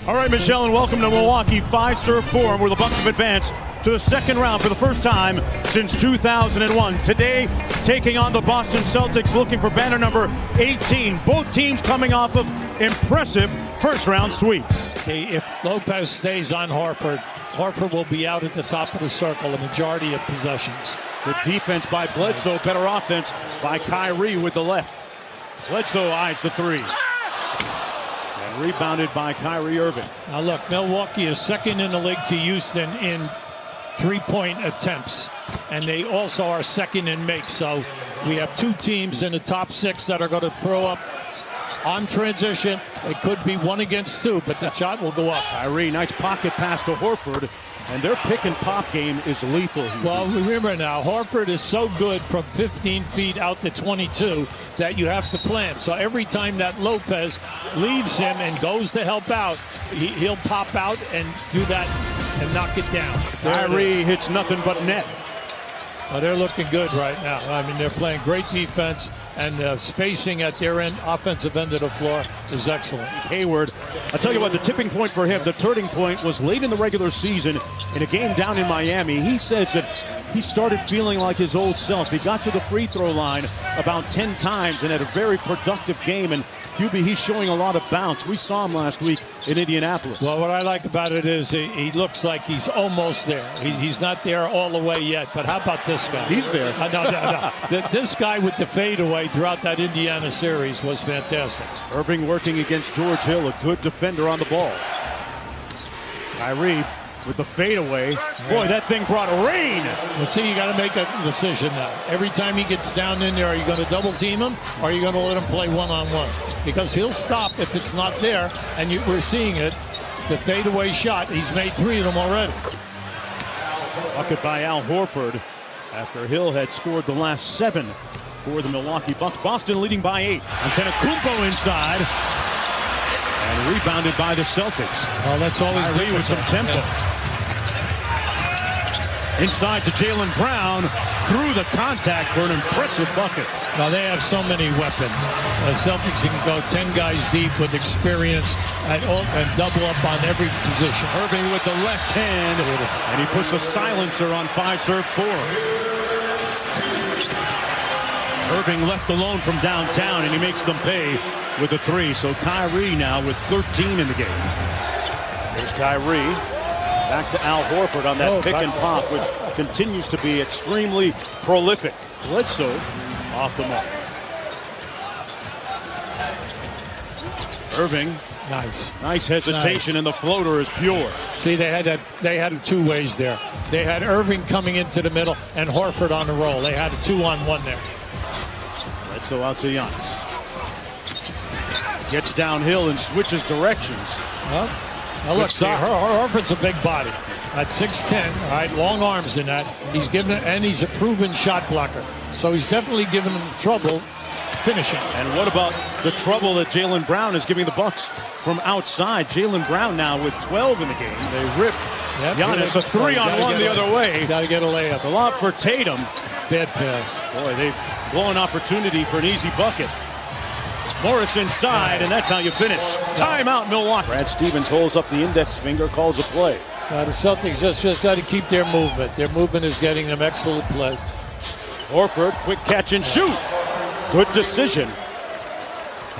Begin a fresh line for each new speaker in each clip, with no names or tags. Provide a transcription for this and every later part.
All right, Michelle, and welcome to Milwaukee 5-Serve Forum, where the Bucks have advanced to the second round for the first time since 2001. Today, taking on the Boston Celtics, looking for banner number 18. Both teams coming off of impressive first-round sweeps.
Okay, if Lopez stays on Horford, Horford will be out at the top of the circle the majority of possessions.
Good defense by Bledsoe, better offense by Kyrie with the left. Bledsoe eyes the three. And rebounded by Kyrie Irving.
Now look, Milwaukee is second in the league to Houston in three-point attempts, and they also are second in makes. So we have two teams in the top six that are going to throw up on transition. It could be 1 against 2, but the shot will go up.
Kyrie, nice pocket pass to Horford, and their pick and pop game is lethal here.
Well, remember now, Horford is so good from 15 feet out to 22 that you have to plan. So every time that Lopez leaves him and goes to help out, he'll pop out and do that and knock it down.
Kyrie hits nothing but net.
Well, they're looking good right now. I mean, they're playing great defense, and spacing at their end, offensive end of the floor is excellent.
Hayward, I'll tell you what, the tipping point for him, the turning point, was late in the regular season in a game down in Miami. He says that he started feeling like his old self. He got to the free throw line about 10 times and had a very productive game. And QB, he's showing a lot of bounce. We saw him last week in Indianapolis.
Well, what I like about it is he looks like he's almost there. He's not there all the way yet, but how about this guy?
He's there.
No. This guy with the fadeaway throughout that Indiana series was fantastic.
Irving working against George Hill, a good defender on the ball. Kyrie with the fadeaway. Boy, that thing brought rain.
Well, see, you got to make a decision now. Every time he gets down in there, are you going to double team him, or are you going to let him play one-on-one? Because he'll stop if it's not there, and we're seeing it. The fadeaway shot, he's made 3 of them already.
Bucket by Al Horford after Hill had scored the last 7 for the Milwaukee Bucks. Boston leading by 8. Antetokounmpo inside. And rebounded by the Celtics.
Well, that's always
Kyrie with some tempo.
Yeah.
Inside to Jaylen Brown, through the contact for an impressive bucket.
Now they have so many weapons. The Celtics can go 10 guys deep with experience and double up on every position.
Irving with the left hand, and he puts a silencer on 5-Serve Forum. Irving left alone from downtown, and he makes them pay with a 3. So Kyrie now with 13 in the game. There's Kyrie. Back to Al Horford on that pick and pop, which continues to be extremely prolific. Bledsoe off the mark. Irving. Nice hesitation, and the floater is pure.
See, they had it 2 ways there. They had Irving coming into the middle and Horford on the roll. They had a 2-on-1 there.
Bledsoe out to Giannis. Gets downhill and switches directions.
Well, now look, Horford's a big body. At 6'10", all right, long arms in that. He's given it, and he's a proven shot blocker. So he's definitely given them trouble finishing.
And what about the trouble that Jaylen Brown is giving the Bucks from outside? Jaylen Brown now with 12 in the game. They rip Giannis a 3-on-1 the other way.
Got to get a layup.
The lob for Tatum.
Bad pass.
Boy, they've blown opportunity for an easy bucket. Morris inside, and that's how you finish. Timeout, Milwaukee. Brad Stevens holds up the index finger, calls a play.
The Celtics just got to keep their movement. Their movement is getting them excellent play.
Horford, quick catch and shoot. Good decision.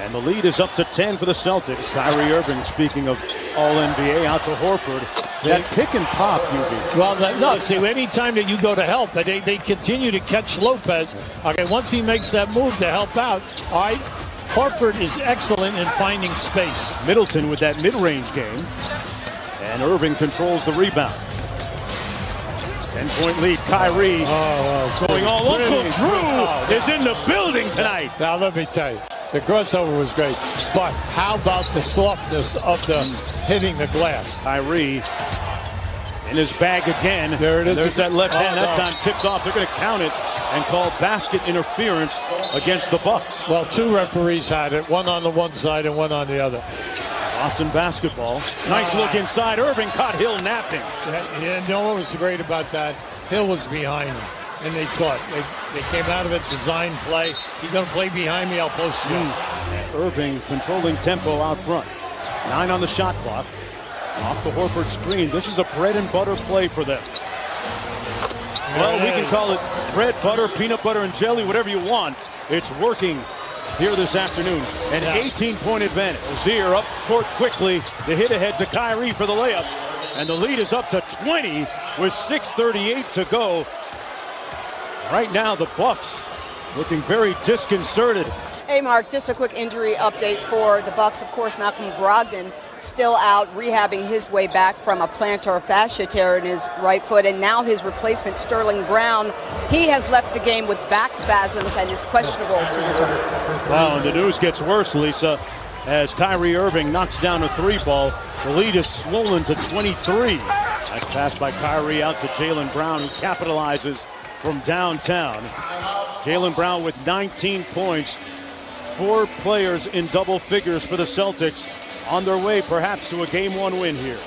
And the lead is up to 10 for the Celtics. Kyrie Irving, speaking of All-NBA, out to Horford. That pick and pop, UB.
Well, see, anytime that you go to help, they continue to catch Lopez. Okay, once he makes that move to help out, all right, Horford is excellent in finding space.
Middleton with that mid-range game. And Irving controls the rebound. 10-point lead. Kyrie going all over. Drew is in the building tonight.
Now, let me tell you, the crossover was great. But how about the softness of the hitting the glass?
Kyrie in his bag again.
There it is.
There's that left hand. That time tipped off. They're going to count it and call basket interference against the Bucks.
Well, 2 referees had it, one on the one side and one on the other.
Boston basketball. Nice look inside. Irving caught Hill napping.
Yeah, you know what was great about that? Hill was behind him, and they saw it. They came out of it, design play. You're going to play behind me, I'll post you.
And Irving controlling tempo out front. 9 on the shot clock. Off the Horford screen. This is a bread and butter play for them. Well, we can call it bread, butter, peanut butter, and jelly, whatever you want. It's working here this afternoon. An 18-point advantage. Rozier up court quickly. The hit ahead to Kyrie for the layup. And the lead is up to 20 with 6:38 to go. Right now, the Bucks looking very disconcerted.
Hey, Mark, just a quick injury update for the Bucks. Of course, Malcolm Brogdon still out rehabbing his way back from a plantar fascia tear in his right foot. And now his replacement, Sterling Brown, he has left the game with back spasms and is questionable to return.
Wow, and the news gets worse, Lisa, as Kyrie Irving knocks down a three ball. The lead is swollen to 23. Nice pass by Kyrie out to Jaylen Brown, who capitalizes from downtown. Jaylen Brown with 19 points. 4 players in double figures for the Celtics on their way perhaps to a game 1 win here.